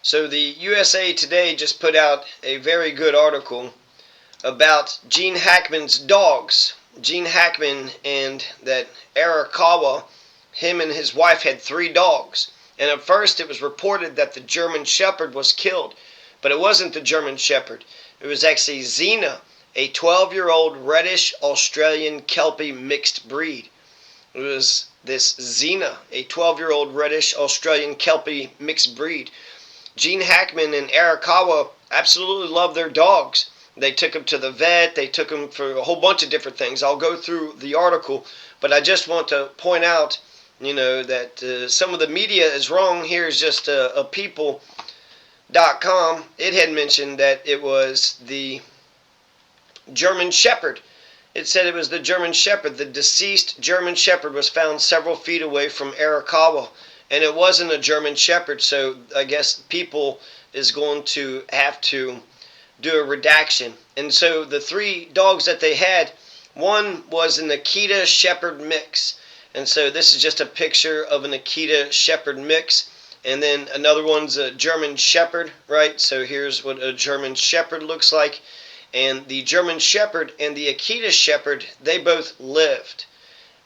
So the USA Today just put out a very good article about Gene Hackman's dogs. Gene Hackman and that Arakawa, him and his wife had 3 dogs. And at first it was reported that the German Shepherd was killed. But it wasn't the German Shepherd. It was actually Zinna, a 12-year-old reddish Australian Kelpie mixed breed. It was this Zinna, a 12-year-old reddish Australian Kelpie mixed breed. Gene Hackman and Arakawa absolutely love their dogs. They took them to the vet. They took them for a whole bunch of different things. I'll go through the article, but I just want to point out, that some of the media is wrong. Here's just a people.com. It had mentioned that it was the German Shepherd. It said it was the German Shepherd. The deceased German Shepherd was found several feet away from Arakawa. And it wasn't a German Shepherd, so I guess people is going to have to do a redaction. And so the 3 dogs that they had, one was an Akita-shepherd mix. And so this is just a picture of an Akita-shepherd mix. And then another one's a German Shepherd, right? So here's what a German Shepherd looks like. And the German Shepherd and the Akita-shepherd, they both lived.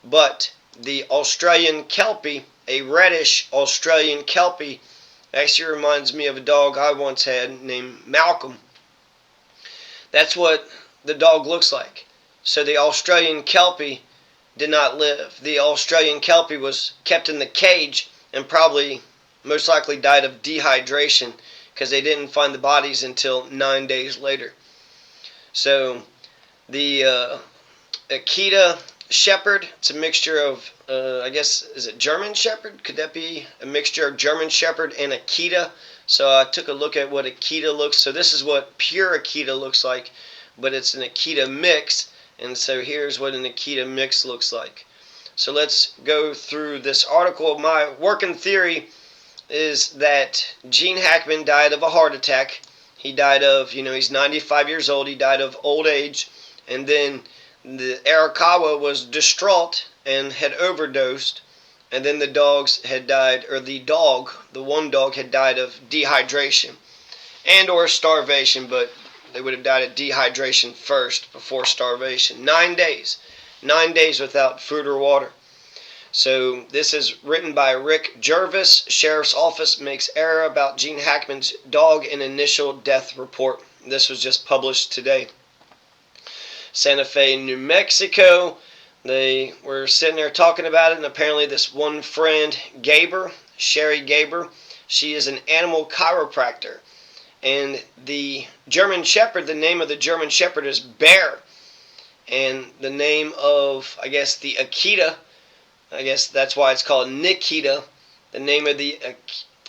But the Australian Kelpie, a reddish Australian Kelpie, actually reminds me of a dog I once had named Malcolm. That's what the dog looks like. So the Australian Kelpie did not live. The Australian Kelpie was kept in the cage and probably most likely died of dehydration because they didn't find the bodies until 9 days later. So the Akita-shepherd, it's a mixture of, I guess, is it German Shepherd? Could that be a mixture of German Shepherd and Akita? So I took a look at what Akita looks. So this is what pure Akita looks like, but it's an Akita mix. And so here's what an Akita mix looks like. So let's go through this article. My working theory is that Gene Hackman died of a heart attack. He died of, he's 95 years old. He died of old age. And then the Arakawa was distraught and had overdosed. And then the dogs had died, or the one dog had died of dehydration and or starvation, but they would have died of dehydration first before starvation. 9 days. 9 days without food or water. So this is written by Rick Jervis. Sheriff's Office makes error about Gene Hackman's dog in initial death report. This was just published today. Santa Fe, New Mexico. They were sitting there talking about it, and apparently this one friend, Gaber, Sherry Gaber, she is an animal chiropractor. And the German Shepherd, the name of the German Shepherd is Bear. And the name of, I guess, the Akita, I guess that's why it's called Nikita. The name of the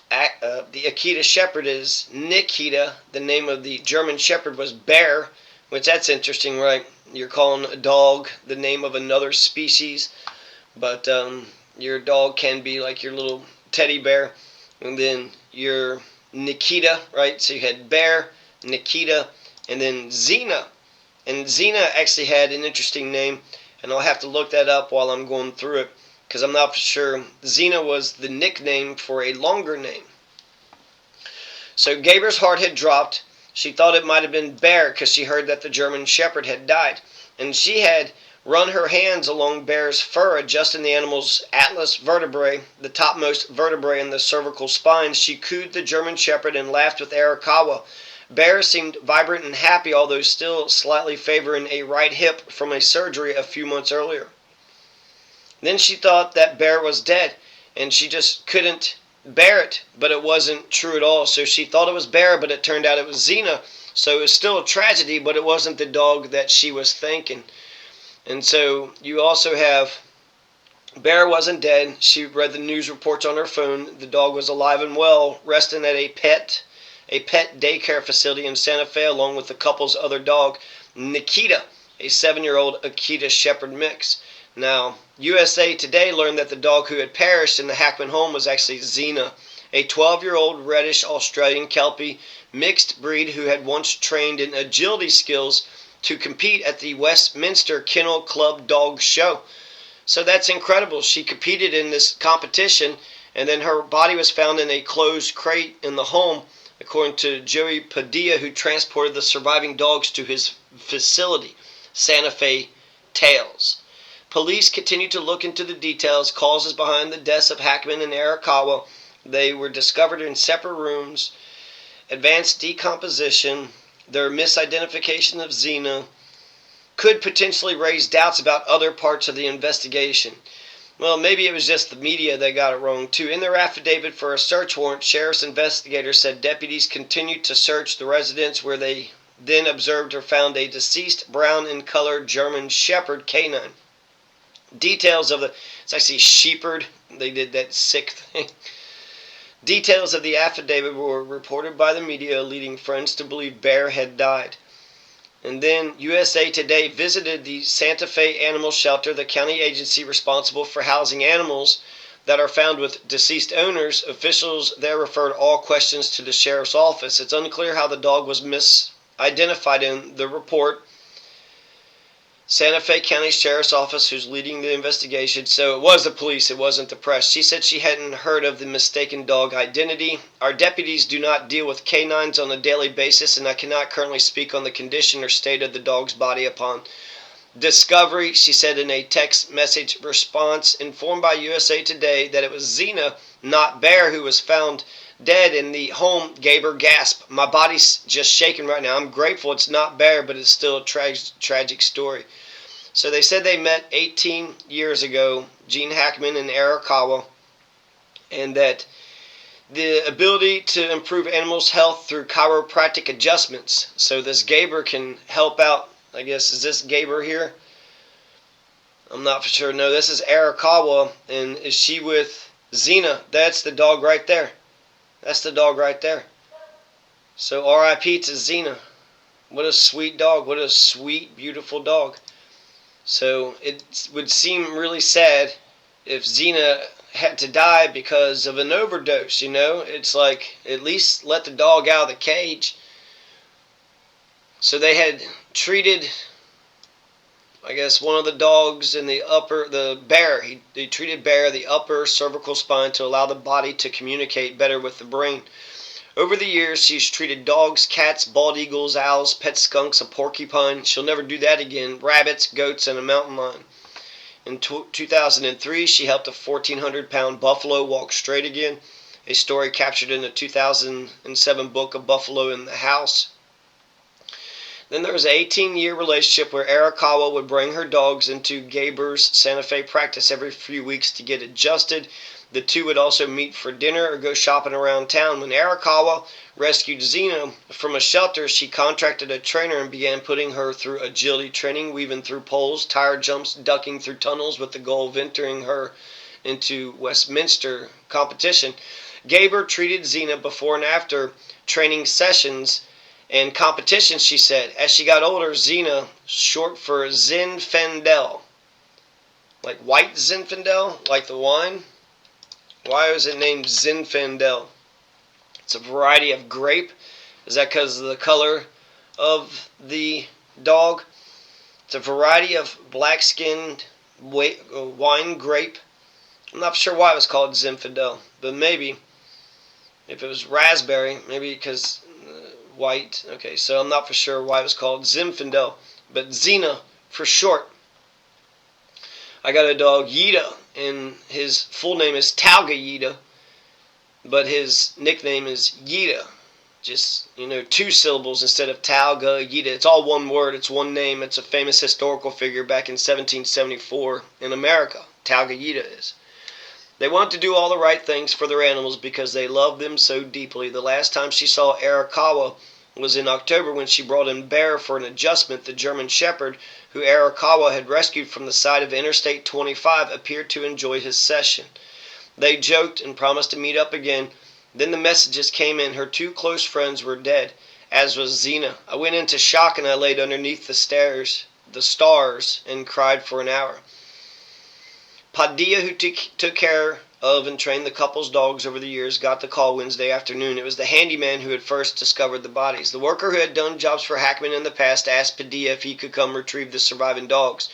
Akita-shepherd is Nikita. The name of the German Shepherd was Bear, which that's interesting, right? You're calling a dog the name of another species, but your dog can be like your little teddy bear. And then your Nikita, right? So you had Bear, Nikita, and then Zinna. And Zinna actually had an interesting name, and I'll have to look that up while I'm going through it, because I'm not for sure. Zinna was the nickname for a longer name. So Gaber's heart had dropped. She thought it might have been Bear because she heard that the German Shepherd had died. And she had run her hands along Bear's fur, adjusting the animal's atlas vertebrae, the topmost vertebrae in the cervical spine. She cooed the German Shepherd and laughed with Arakawa. Bear seemed vibrant and happy, although still slightly favoring a right hip from a surgery a few months earlier. Then she thought that Bear was dead, and she just couldn't bear it, but it wasn't true at all. So she thought it was Bear, but it turned out it was Zinna. So it was still a tragedy, but it wasn't the dog that she was thinking. And so you also have Bear wasn't dead. She read the news reports on her phone. The dog was alive and well, resting at a pet daycare facility in Santa Fe, along with the couple's other dog, Nikita, a 7-year-old Akita-shepherd mix. Now, USA Today learned that the dog who had perished in the Hackman home was actually Zinna, a 12-year-old reddish Australian Kelpie mixed breed who had once trained in agility skills to compete at the Westminster Kennel Club Dog Show. So that's incredible. She competed in this competition, And then her body was found in a closed crate in the home, according to Joey Padilla, who transported the surviving dogs to his facility, Santa Fe Tales. Police continue to look into the details, causes behind the deaths of Hackman and Arakawa. They were discovered in separate rooms, advanced decomposition. Their misidentification of Zinna could potentially raise doubts about other parts of the investigation. Well, maybe it was just the media that got it wrong, too. In their affidavit for a search warrant, sheriff's investigators said deputies continued to search the residence, where they then observed or found a deceased brown in color German shepherd canine. Details of the... It's actually shepherd. They did that sick thing. Details of the affidavit were reported by the media, leading friends to believe Bear had died. And then USA Today visited the Santa Fe Animal Shelter, the county agency responsible for housing animals that are found with deceased owners. Officials there referred all questions to the sheriff's office. It's unclear how the dog was misidentified in the report. Santa Fe County Sheriff's Office, who's leading the investigation, so it was the police, it wasn't the press. She said she hadn't heard of the mistaken dog identity. Our deputies do not deal with canines on a daily basis, and I cannot currently speak on the condition or state of the dog's body upon discovery, she said in a text message response. Informed by USA Today that it was Zinna, not Bear, who was found dead in the home, gave her gasp. My body's just shaking right now. I'm grateful it's not Bear, but it's still a tragic story. So they said they met 18 years ago, Gene Hackman and Arakawa, and that the ability to improve animals' health through chiropractic adjustments. So this Gaber can help out. I guess, is this Gaber here? I'm not for sure. No, this is Arakawa, and is she with Zinna? That's the dog right there. That's the dog right there. So R.I.P. to Zinna. What a sweet dog. What a sweet, beautiful dog. So it would seem really sad if Zinna had to die because of an overdose, you know? It's like, at least let the dog out of the cage. So they had treated, I guess, one of the dogs in the Bear. They treated Bear, the upper cervical spine, to allow the body to communicate better with the brain. Over the years, she's treated dogs, cats, bald eagles, owls, pet skunks, a porcupine. She'll never do that again. Rabbits, goats, and a mountain lion. In 2003, she helped a 1,400-pound buffalo walk straight again, a story captured in the 2007 book, A Buffalo in the House. Then there was an 18-year relationship where Arakawa would bring her dogs into Gaber's Santa Fe practice every few weeks to get adjusted. The two would also meet for dinner or go shopping around town. When Arakawa rescued Zinna from a shelter, she contracted a trainer and began putting her through agility training, weaving through poles, tire jumps, ducking through tunnels, with the goal of entering her into Westminster competition. Gaber treated Zinna before and after training sessions and competitions, she said. As she got older, Zinna, short for Zinfandel, like white Zinfandel, like the wine. Why was it named Zinfandel? It's a variety of grape. Is that because of the color of the dog? It's a variety of black-skinned wine grape. I'm not sure why it was called Zinfandel, but maybe if it was raspberry, maybe because white. Okay, so I'm not for sure why it was called Zinfandel, but Zinna for short. I got a dog, Yida, and his full name is Talga Yida, but his nickname is Yida. Just, two syllables instead of Talga Yida. It's all one word. It's one name. It's a famous historical figure back in 1774 in America. Talga Yida is. They want to do all the right things for their animals because they love them so deeply. The last time she saw Arakawa was in October when she brought in Bear for an adjustment. The German shepherd, who Arakawa had rescued from the side of Interstate 25, appeared to enjoy his session. They joked and promised to meet up again. Then the messages came in. Her two close friends were dead, as was Zinna. I went into shock and I laid underneath the stars, and cried for an hour. Padilla, who took care of and trained the couple's dogs over the years, got the call Wednesday afternoon. It was the handyman who had first discovered the bodies. The worker who had done jobs for Hackman in the past asked Padilla if he could come retrieve the surviving dogs.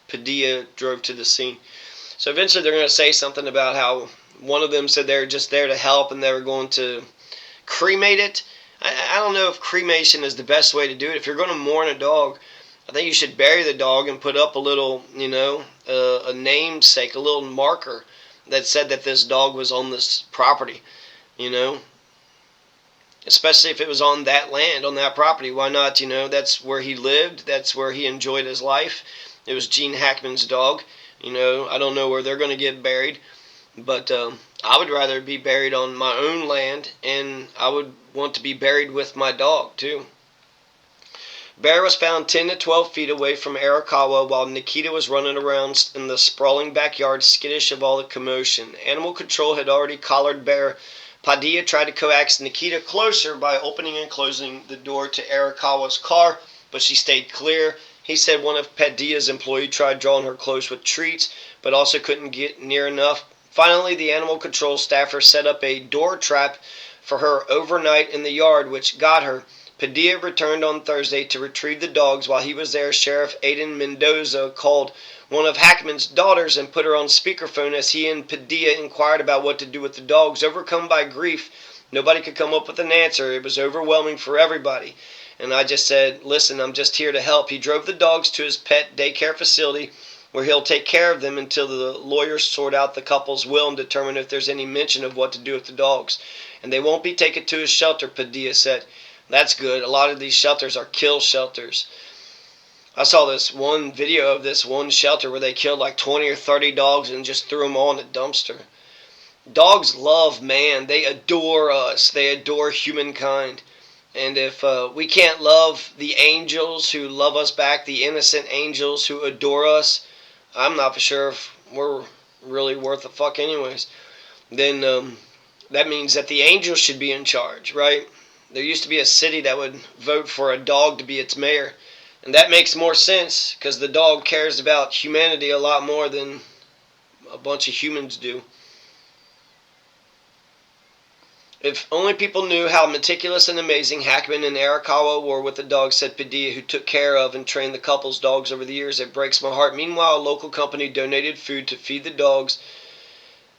Padilla drove to the scene. So eventually they're going to say something about how one of them said they were just there to help and they were going to cremate it. I don't know if cremation is the best way to do it. If you're going to mourn a dog, I think you should bury the dog and put up a little, a namesake, a little marker that said that this dog was on this property, especially if it was on that land, on that property. Why not? That's where he lived. That's where he enjoyed his life. It was Gene Hackman's dog. I don't know where they're going to get buried, but I would rather be buried on my own land, and I would want to be buried with my dog too. Bear was found 10 to 12 feet away from Arakawa while Nikita was running around in the sprawling backyard, skittish of all the commotion. Animal control had already collared Bear. Padilla tried to coax Nikita closer by opening and closing the door to Arakawa's car, but she stayed clear. He said one of Padilla's employees tried drawing her close with treats, but also couldn't get near enough. Finally, the animal control staffer set up a door trap for her overnight in the yard, which got her. Padilla returned on Thursday to retrieve the dogs. While he was there, Sheriff Aiden Mendoza called one of Hackman's daughters and put her on speakerphone as he and Padilla inquired about what to do with the dogs. Overcome by grief, nobody could come up with an answer. It was overwhelming for everybody. And I just said, listen, I'm just here to help. He drove the dogs to his pet daycare facility where he'll take care of them until the lawyers sort out the couple's will and determine if there's any mention of what to do with the dogs. And they won't be taken to his shelter, Padilla said. That's good. A lot of these shelters are kill shelters. I saw this one video of this one shelter where they killed like 20 or 30 dogs and just threw them all in a dumpster. Dogs love man. They adore us. They adore humankind. And if we can't love the angels who love us back, the innocent angels who adore us, I'm not for sure if we're really worth a fuck anyways, then that means that the angels should be in charge, right? There used to be a city that would vote for a dog to be its mayor. And that makes more sense because the dog cares about humanity a lot more than a bunch of humans do. If only people knew how meticulous and amazing Hackman and Arakawa were with the dogs, said Padilla, who took care of and trained the couple's dogs over the years. It breaks my heart. Meanwhile, a local company donated food to feed the dogs.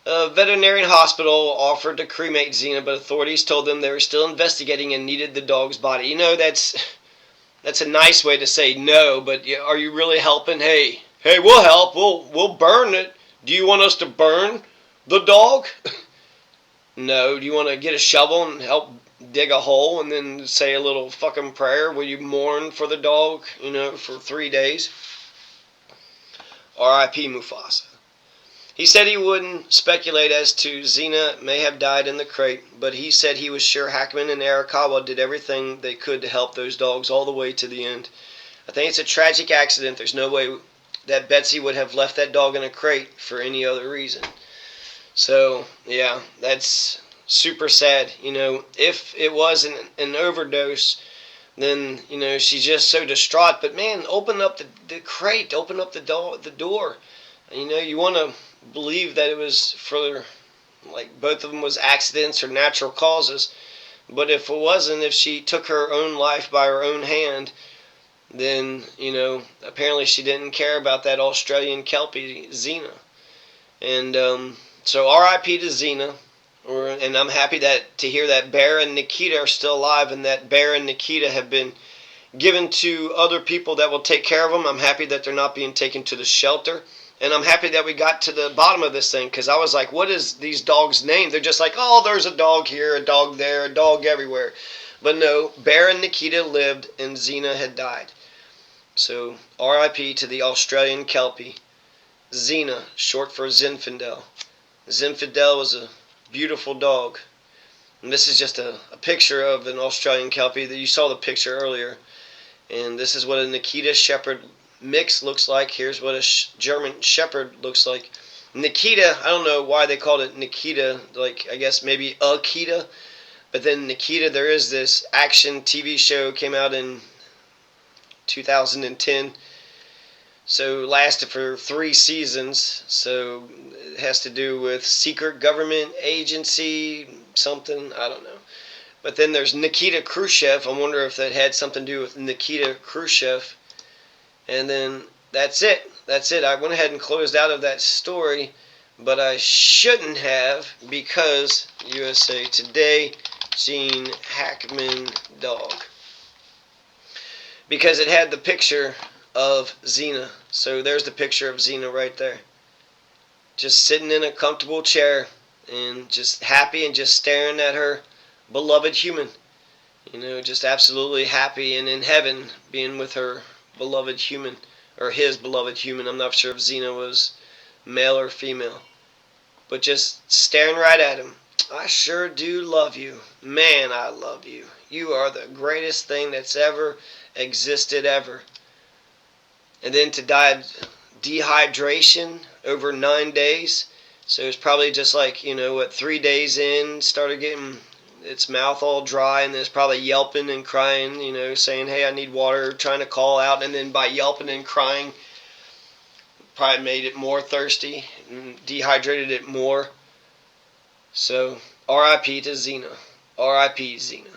A veterinarian hospital offered to cremate Zinna, but authorities told them they were still investigating and needed the dog's body. That's a nice way to say no, but are you really helping? Hey, we'll help. We'll burn it. Do you want us to burn the dog? No. Do you want to get a shovel and help dig a hole and then say a little fucking prayer? Will you mourn for the dog, for 3 days? R.I.P. Mufasa. He said he wouldn't speculate as to Zinna may have died in the crate, but he said he was sure Hackman and Arakawa did everything they could to help those dogs all the way to the end. I think it's a tragic accident. There's no way that Betsy would have left that dog in a crate for any other reason. So, yeah, that's super sad. If it was an overdose, then, she's just so distraught. But, man, open up the crate, open up the door. You want to believe that it was for, both of them was accidents or natural causes. But if it wasn't, if she took her own life by her own hand, then, apparently she didn't care about that Australian Kelpie, Zinna. And so R.I.P. to Zinna. And I'm happy to hear that Bear and Nikita are still alive and that Bear and Nikita have been given to other people that will take care of them. I'm happy that they're not being taken to the shelter. And I'm happy that we got to the bottom of this thing because I was like, what is these dogs' name? They're just like, oh, there's a dog here, a dog there, a dog everywhere. But no, Bear and Nikita lived and Zinna had died. So R.I.P. to the Australian Kelpie. Zinna, short for Zinfandel. Zinfandel was a beautiful dog. And this is just a picture of an Australian Kelpie. That you saw the picture earlier. And this is what a Akita-shepherd mix looks like. Here's what a German shepherd looks like. Nikita, I don't know why they called it Nikita, I guess maybe Akita, but then Nikita, there is this action TV show, came out in 2010, so lasted for 3 seasons, so it has to do with secret government agency, something, I don't know. But then there's Nikita Khrushchev. I wonder if that had something to do with Nikita Khrushchev. And then that's it. I went ahead and closed out of that story. but I shouldn't have, because USA Today, Gene Hackman dog. Because it had the picture of Zinna. So there's the picture of Zinna right there. Just sitting in a comfortable chair and just happy and just staring at her beloved human. You know, just absolutely happy and in heaven being with her beloved human, or his beloved human. I'm not sure if Zinna was male or female, but just staring right at him. I sure do love you. Man, I love you. You are the greatest thing that's ever existed ever. And then to die of dehydration over 9 days. So it's probably just like, 3 days in, started getting its mouth all dry, and then it's probably yelping and crying, saying, hey, I need water, trying to call out, and then by yelping and crying, probably made it more thirsty, and dehydrated it more. So, R.I.P. to Zinna. R.I.P. Zinna.